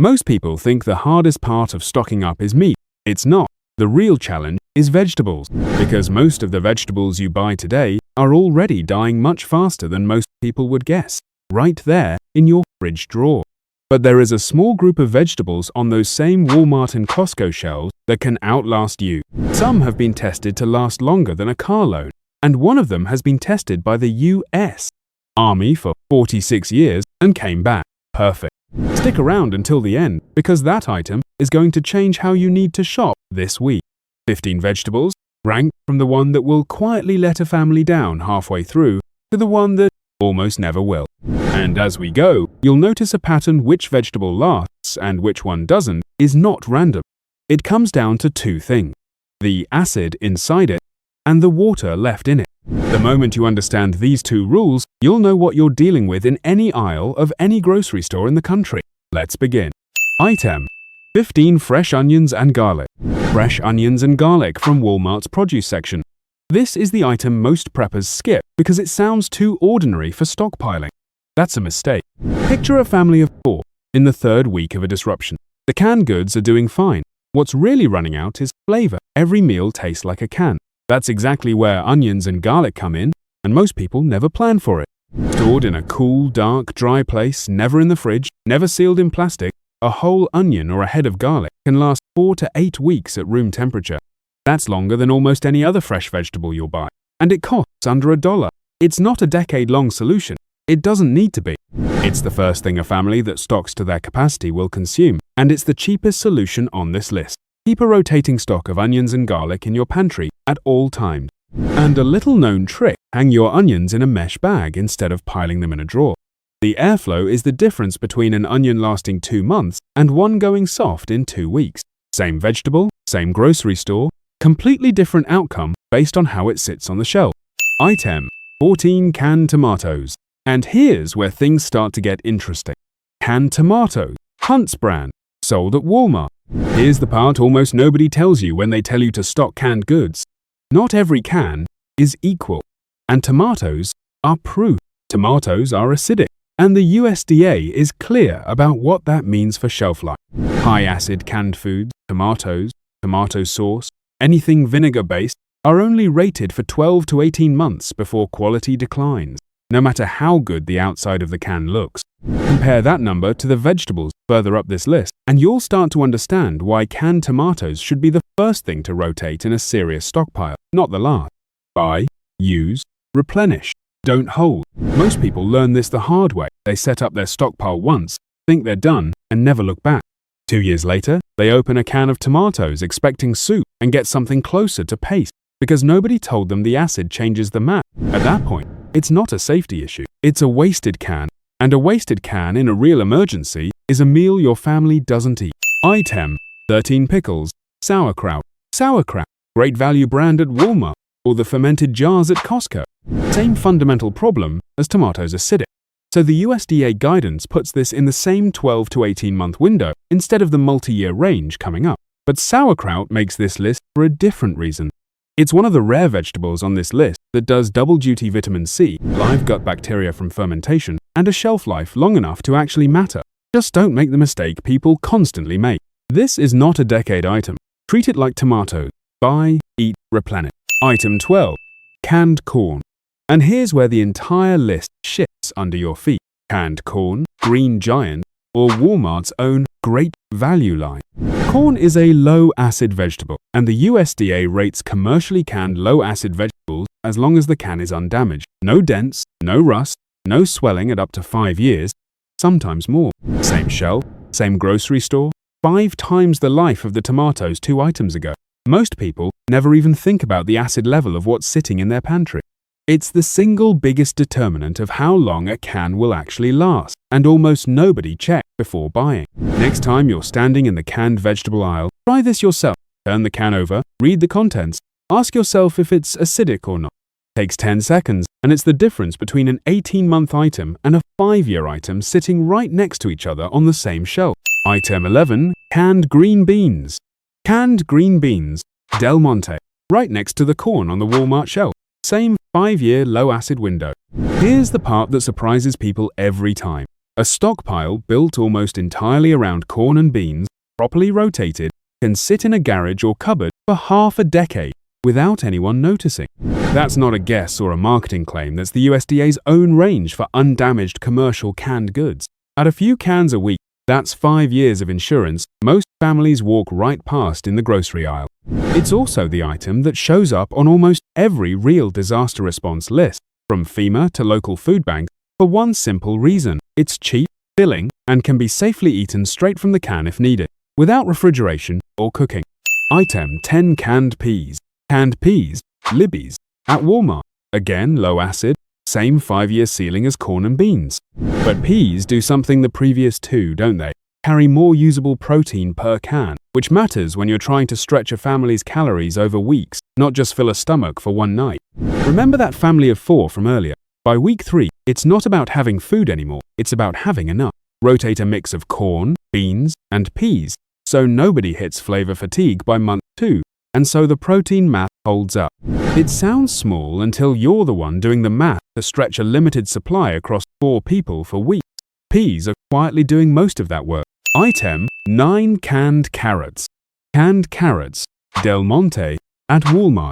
Most people think the hardest part of stocking up is meat. It's not. The real challenge is vegetables, because most of the vegetables you buy today are already dying much faster than most people would guess, right there in your fridge drawer. But there is a small group of vegetables on those same Walmart and Costco shelves that can outlast you. Some have been tested to last longer than a car loan, and one of them has been tested by the US Army for 46 years and came back perfect. Stick around until the end, because that item is going to change how you need to shop this week. 15 vegetables, ranked from the one that will quietly let a family down halfway through to the one that almost never will. And as we go, you'll notice a pattern. Which vegetable lasts and which one doesn't is not random. It comes down to two things: the acid inside it and the water left in it. The moment you understand these two rules, you'll know what you're dealing with in any aisle of any grocery store in the country. Let's begin. Item: 15 fresh onions and garlic. Fresh onions and garlic from Walmart's produce section. This is the item most preppers skip because it sounds too ordinary for stockpiling. That's a mistake. Picture a family of 4 in the 3rd week of a disruption. The canned goods are doing fine. What's really running out is flavor. Every meal tastes like a can. That's exactly where onions and garlic come in, and most people never plan for it. Stored in a cool, dark, dry place, never in the fridge, never sealed in plastic, a whole onion or a head of garlic can last 4 to 8 weeks at room temperature. That's longer than almost any other fresh vegetable you'll buy, and it costs under $1. It's not a decade-long solution. It doesn't need to be. It's the first thing a family that stocks to their capacity will consume, and it's the cheapest solution on this list. Keep a rotating stock of onions and garlic in your pantry at all times. And a little-known trick: hang your onions in a mesh bag instead of piling them in a drawer. The airflow is the difference between an onion lasting 2 months and one going soft in 2 weeks. Same vegetable, same grocery store, completely different outcome based on how it sits on the shelf. Item: 14 canned tomatoes. And here's where things start to get interesting. Canned tomatoes, Hunt's brand, sold at Walmart. Here's the part almost nobody tells you when they tell you to stock canned goods. Not every can is equal, and tomatoes are proof. Tomatoes are acidic, and the USDA is clear about what that means for shelf life. High-acid canned foods, tomatoes, tomato sauce, anything vinegar-based, are only rated for 12 to 18 months before quality declines, no matter how good the outside of the can looks. Compare that number to the vegetables further up this list, and you'll start to understand why canned tomatoes should be the first thing to rotate in a serious stockpile, not the last. Buy, use, replenish. Don't hold. Most people learn this the hard way. They set up their stockpile once, think they're done, and never look back. 2 years later, they open a can of tomatoes expecting soup and get something closer to paste because nobody told them the acid changes the map. At that point, it's not a safety issue. It's a wasted can, and a wasted can in a real emergency is a meal your family doesn't eat. Item: 13 pickles, sauerkraut. Sauerkraut, great value brand at Walmart, or the fermented jars at Costco. Same fundamental problem as tomatoes acidic. So the USDA guidance puts this in the same 12 to 18 month window instead of the multi-year range coming up. But sauerkraut makes this list for a different reason. It's one of the rare vegetables on this list that does double-duty vitamin C, live gut bacteria from fermentation, and a shelf life long enough to actually matter. Just don't make the mistake people constantly make. This is not a decade item. Treat it like tomatoes. Buy, eat, replenish. Item 12. Canned corn. And here's where the entire list shifts under your feet. Canned corn, Green Giant, or Walmart's own Great Value line. Corn is a low-acid vegetable, and the USDA rates commercially canned low-acid vegetables as long as the can is undamaged. No dents, no rust, no swelling at up to 5 years, sometimes more. Same shelf, same grocery store, 5 times the life of the tomatoes 2 items ago. Most people never even think about the acid level of what's sitting in their pantry. It's the single biggest determinant of how long a can will actually last, and almost nobody checks before buying. Next time you're standing in the canned vegetable aisle, try this yourself. Turn the can over, read the contents, ask yourself if it's acidic or not. Takes 10 seconds, and it's the difference between an 18-month item and a 5-year item sitting right next to each other on the same shelf. Item 11. Canned green beans. Canned green beans, Del Monte, right next to the corn on the Walmart shelf. Same 5-year low-acid window. Here's the part that surprises people every time. A stockpile built almost entirely around corn and beans, properly rotated, can sit in a garage or cupboard for half a decade without anyone noticing. That's not a guess or a marketing claim, that's the USDA's own range for undamaged commercial canned goods. At a few cans a week, that's 5 years of insurance most families walk right past in the grocery aisle. It's also the item that shows up on almost every real disaster response list, from FEMA to local food banks, for one simple reason: it's cheap, filling, and can be safely eaten straight from the can if needed, without refrigeration or cooking. Item 10. Canned peas. Canned peas, Libby's, at Walmart. Again, low acid, same 5-year ceiling as corn and beans. But peas do something the previous two, don't they? Carry more usable protein per can, which matters when you're trying to stretch a family's calories over weeks, not just fill a stomach for one night. Remember that family of 4 from earlier? By week 3, it's not about having food anymore, it's about having enough. Rotate a mix of corn, beans, and peas, so nobody hits flavor fatigue by month 2, and so the protein math holds up. It sounds small until you're the one doing the math to stretch a limited supply across 4 people for weeks. Peas are quietly doing most of that work. Item 9. Canned carrots. Canned carrots, Del Monte, at Walmart.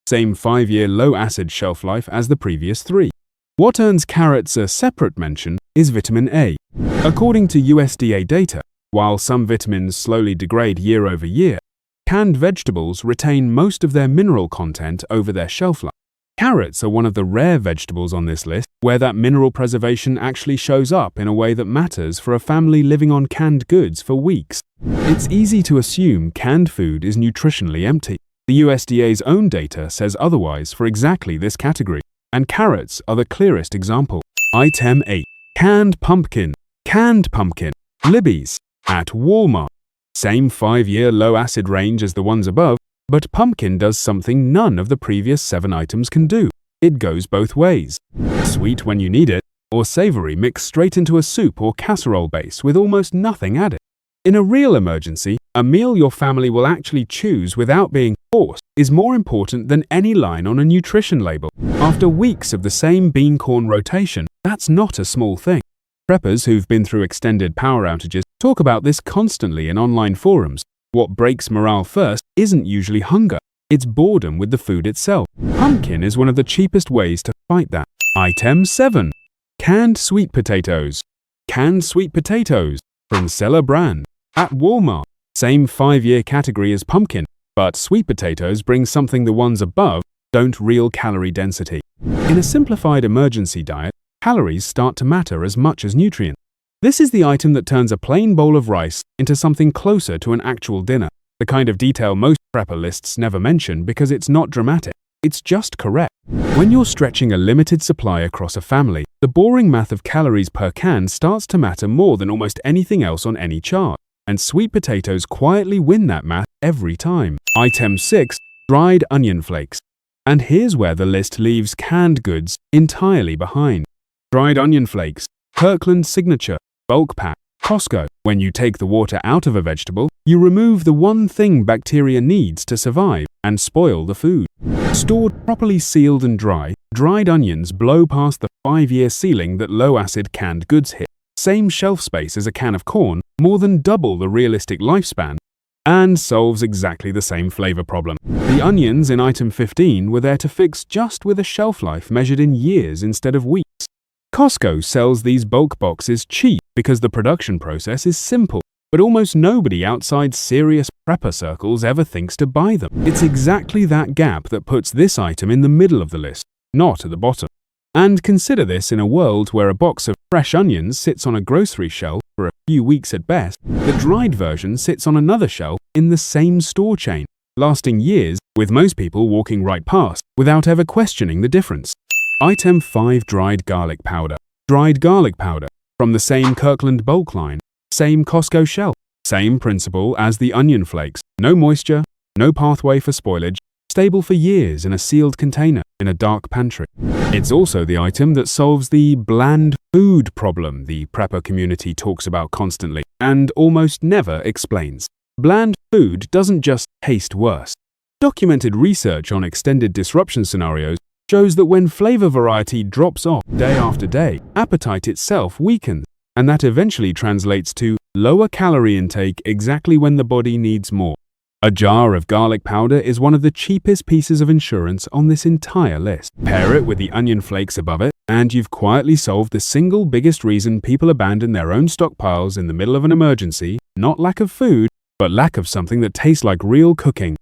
Same 5-year low-acid shelf life as the previous 3. What earns carrots a separate mention is vitamin A. According to USDA data, while some vitamins slowly degrade year over year, canned vegetables retain most of their mineral content over their shelf life. Carrots are one of the rare vegetables on this list where that mineral preservation actually shows up in a way that matters for a family living on canned goods for weeks. It's easy to assume canned food is nutritionally empty. The USDA's own data says otherwise for exactly this category, and carrots are the clearest example. Item 8. Canned pumpkin. Canned pumpkin, Libby's, at Walmart. Same 5-year low-acid range as the ones above, but pumpkin does something none of the previous 7 items can do. It goes both ways. Sweet when you need it, or savory mixed straight into a soup or casserole base with almost nothing added. In a real emergency, a meal your family will actually choose without being forced is more important than any line on a nutrition label. After weeks of the same bean-corn rotation, that's not a small thing. Preppers who've been through extended power outages talk about this constantly in online forums. What breaks morale first isn't usually hunger, it's boredom with the food itself. Pumpkin is one of the cheapest ways to fight that. Item 7. Canned sweet potatoes. Canned sweet potatoes, from Cellar brand, at Walmart. Same 5-year category as pumpkin, but sweet potatoes bring something the ones above don't: real calorie density. In a simplified emergency diet, calories start to matter as much as nutrients. This is the item that turns a plain bowl of rice into something closer to an actual dinner, the kind of detail most prepper lists never mention because it's not dramatic, it's just correct. When you're stretching a limited supply across a family, the boring math of calories per can starts to matter more than almost anything else on any chart, and sweet potatoes quietly win that math every time. Item 6. Dried onion flakes. And here's where the list leaves canned goods entirely behind. Dried onion flakes, Kirkland Signature, bulk pack, Costco. When you take the water out of a vegetable, you remove the one thing bacteria needs to survive and spoil the food. Stored properly sealed and dry, dried onions blow past the 5-year ceiling that low-acid canned goods hit. Same shelf space as a can of corn, more than double the realistic lifespan, and solves exactly the same flavor problem. The onions in item 15 were there to fix just with a shelf life measured in years instead of weeks. Costco sells these bulk boxes cheap because the production process is simple, but almost nobody outside serious prepper circles ever thinks to buy them. It's exactly that gap that puts this item in the middle of the list, not at the bottom. And consider this in a world where a box of fresh onions sits on a grocery shelf for a few weeks at best, the dried version sits on another shelf in the same store chain, lasting years, with most people walking right past without ever questioning the difference. Item 5. Dried garlic powder. Dried garlic powder, from the same Kirkland bulk line, same Costco shelf, same principle as the onion flakes. No moisture, no pathway for spoilage, stable for years in a sealed container in a dark pantry. It's also the item that solves the bland food problem the prepper community talks about constantly and almost never explains. Bland food doesn't just taste worse. Documented research on extended disruption scenarios shows that when flavor variety drops off day after day, appetite itself weakens. and that eventually translates to lower calorie intake exactly when the body needs more. A jar of garlic powder is one of the cheapest pieces of insurance on this entire list. Pair it with the onion flakes above it, and you've quietly solved the single biggest reason people abandon their own stockpiles in the middle of an emergency, not lack of food, but lack of something that tastes like real cooking.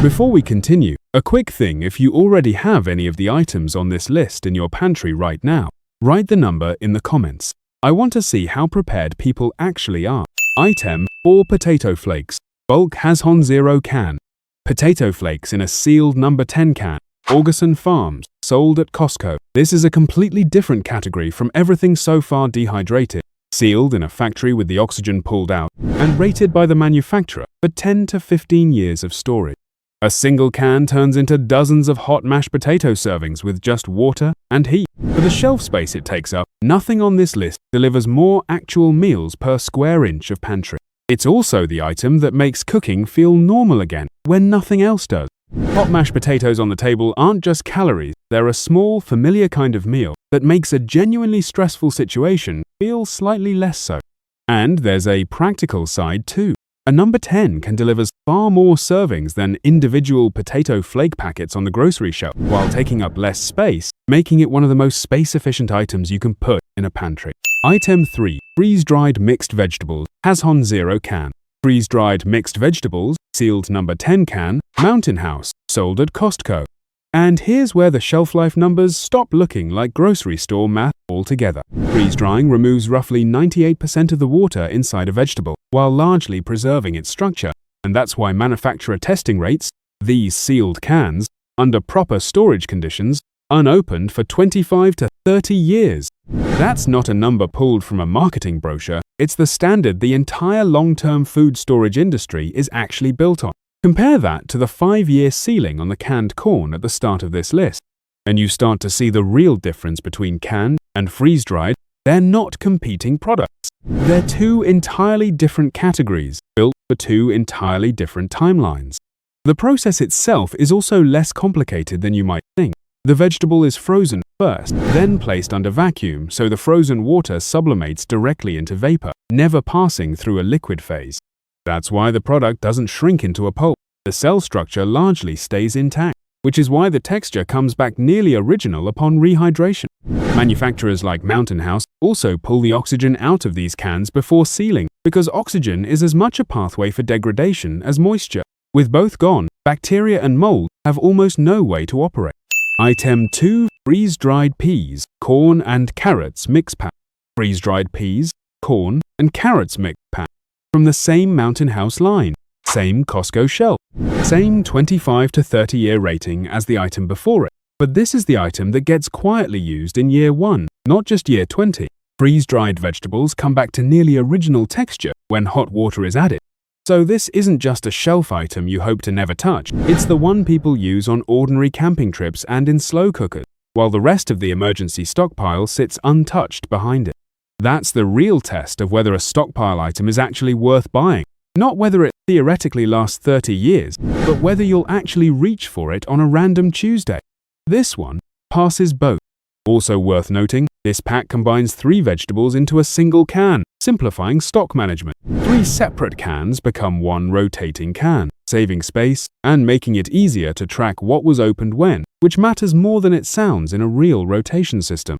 Before we continue, a quick thing: if you already have any of the items on this list in your pantry right now, write the number in the comments. I want to see how prepared people actually are. Item 4: potato flakes. Bulk Hazon 0 can. Potato flakes in a sealed number 10 can. Augustin Farms, sold at Costco. This is a completely different category from everything so far. Dehydrated, sealed in a factory with the oxygen pulled out, and rated by the manufacturer for 10 to 15 years of storage. A single can turns into dozens of hot mashed potato servings with just water and heat. For the shelf space it takes up, nothing on this list delivers more actual meals per square inch of pantry. It's also the item that makes cooking feel normal again when nothing else does. Hot mashed potatoes on the table aren't just calories, they're a small, familiar kind of meal that makes a genuinely stressful situation feel slightly less so. And there's a practical side too. A number 10 can deliver far more servings than individual potato flake packets on the grocery shelf, while taking up less space, making it one of the most space-efficient items you can put in a pantry. Item 3: freeze-dried mixed vegetables. Hazon 0 can. Freeze-dried mixed vegetables, sealed number 10 can, Mountain House, sold at Costco. And here's where the shelf life numbers stop looking like grocery store math altogether. Freeze-drying removes roughly 98% of the water inside a vegetable, while largely preserving its structure, and that's why manufacturer testing rates these sealed cans, under proper storage conditions, unopened for 25 to 30 years. That's not a number pulled from a marketing brochure, it's the standard the entire long-term food storage industry is actually built on. Compare that to the 5-year ceiling on the canned corn at the start of this list, and you start to see the real difference between canned and freeze-dried. They're not competing products. They're two entirely different categories, built for two entirely different timelines. The process itself is also less complicated than you might think. The vegetable is frozen first, then placed under vacuum so the frozen water sublimates directly into vapor, never passing through a liquid phase. That's why the product doesn't shrink into a pulp. The cell structure largely stays intact, which is why the texture comes back nearly original upon rehydration. Manufacturers like Mountain House also pull the oxygen out of these cans before sealing, because oxygen is as much a pathway for degradation as moisture. With both gone, bacteria and mold have almost no way to operate. Item 2: freeze-dried peas, corn and carrots mix pack. Freeze-dried peas, corn, and carrots mix pack. From the same Mountain House line, same Costco shelf, same 25 to 30 year rating as the item before it. But this is the item that gets quietly used in year 1, not just year 20. Freeze-dried vegetables come back to nearly original texture when hot water is added. So this isn't just a shelf item you hope to never touch, it's the one people use on ordinary camping trips and in slow cookers, while the rest of the emergency stockpile sits untouched behind it. That's the real test of whether a stockpile item is actually worth buying. Not whether it theoretically lasts 30 years, but whether you'll actually reach for it on a random Tuesday. This one passes both. Also worth noting, this pack combines 3 vegetables into a single can, simplifying stock management. 3 separate cans become 1 rotating can, saving space and making it easier to track what was opened when, which matters more than it sounds in a real rotation system.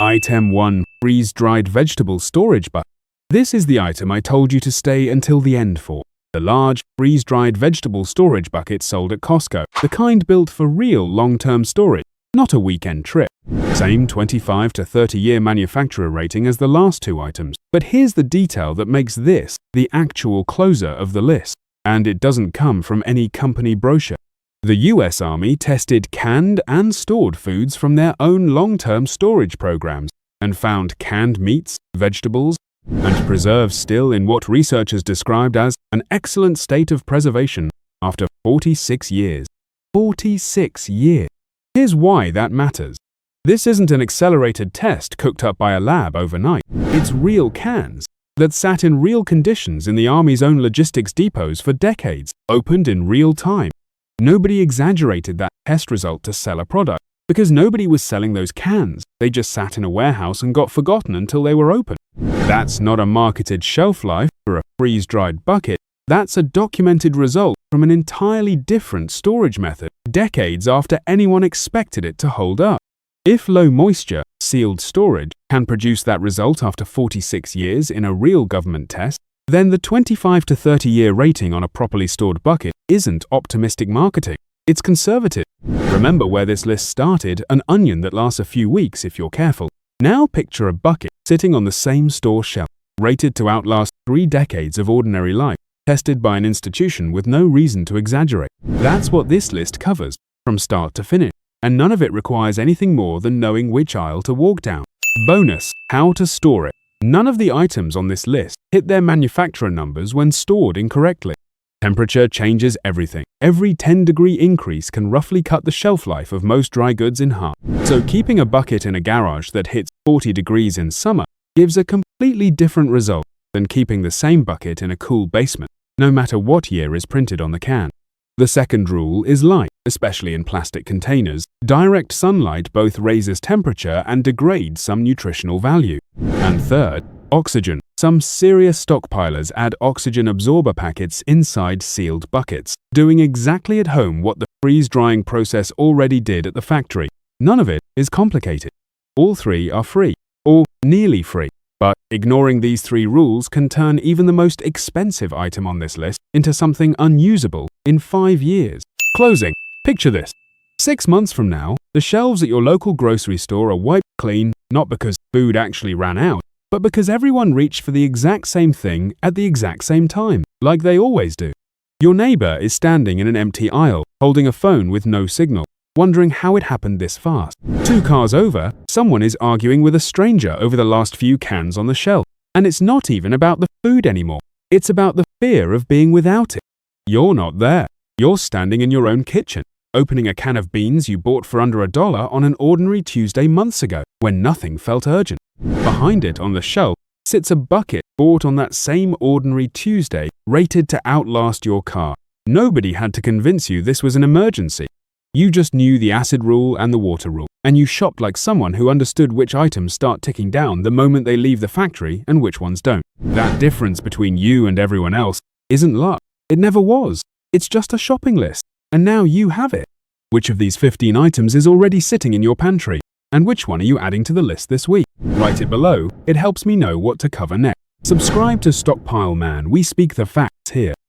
Item 1: freeze-dried vegetable storage bucket. This is the item I told you to stay until the end for. The large, freeze-dried vegetable storage bucket sold at Costco, the kind built for real long-term storage, not a weekend trip. Same 25 to 30 year manufacturer rating as the last 2 items, but here's the detail that makes this the actual closer of the list, and it doesn't come from any company brochure. The US Army tested canned and stored foods from their own long-term storage programs and found canned meats, vegetables, and preserves still in what researchers described as an excellent state of preservation after 46 years. 46 years! Here's why that matters. This isn't an accelerated test cooked up by a lab overnight. It's real cans that sat in real conditions in the Army's own logistics depots for decades, opened in real time. Nobody exaggerated that test result to sell a product, because nobody was selling those cans. They just sat in a warehouse and got forgotten until they were open. That's not a marketed shelf life for a freeze-dried bucket. That's a documented result from an entirely different storage method, decades after anyone expected it to hold up. If low moisture, sealed storage can produce that result after 46 years in a real government test, then the 25 to 30-year rating on a properly stored bucket isn't optimistic marketing. It's conservative. Remember where this list started, an onion that lasts a few weeks if you're careful. Now picture a bucket sitting on the same store shelf, rated to outlast 3 decades of ordinary life, tested by an institution with no reason to exaggerate. That's what this list covers, from start to finish, and none of it requires anything more than knowing which aisle to walk down. Bonus: how to store it. None of the items on this list hit their manufacturer numbers when stored incorrectly. Temperature changes everything. Every 10-degree increase can roughly cut the shelf life of most dry goods in half. So keeping a bucket in a garage that hits 40 degrees in summer gives a completely different result than keeping the same bucket in a cool basement, no matter what year is printed on the can. The second rule is light, especially in plastic containers. Direct sunlight both raises temperature and degrades some nutritional value. And third, oxygen. Some serious stockpilers add oxygen absorber packets inside sealed buckets, doing exactly at home what the freeze-drying process already did at the factory. None of it is complicated. All 3 are free, or nearly free. But ignoring these 3 rules can turn even the most expensive item on this list into something unusable in 5 years. Closing. Picture this. 6 months from now, the shelves at your local grocery store are wiped clean, not because food actually ran out, but because everyone reached for the exact same thing at the exact same time, like they always do. Your neighbor is standing in an empty aisle, holding a phone with no signal, wondering how it happened this fast. 2 cars over, someone is arguing with a stranger over the last few cans on the shelf. And it's not even about the food anymore. It's about the fear of being without it. You're not there. You're standing in your own kitchen, opening a can of beans you bought for under $1 on an ordinary Tuesday months ago, when nothing felt urgent. Behind it on the shelf sits a bucket bought on that same ordinary Tuesday, rated to outlast your car. Nobody had to convince you this was an emergency. You just knew the acid rule and the water rule, and you shopped like someone who understood which items start ticking down the moment they leave the factory and which ones don't. That difference between you and everyone else isn't luck. It never was. It's just a shopping list, and now you have it. Which of these 15 items is already sitting in your pantry? And which one are you adding to the list this week? Write it below. It helps me know what to cover next. Subscribe to Stockpile Man. We speak the facts here.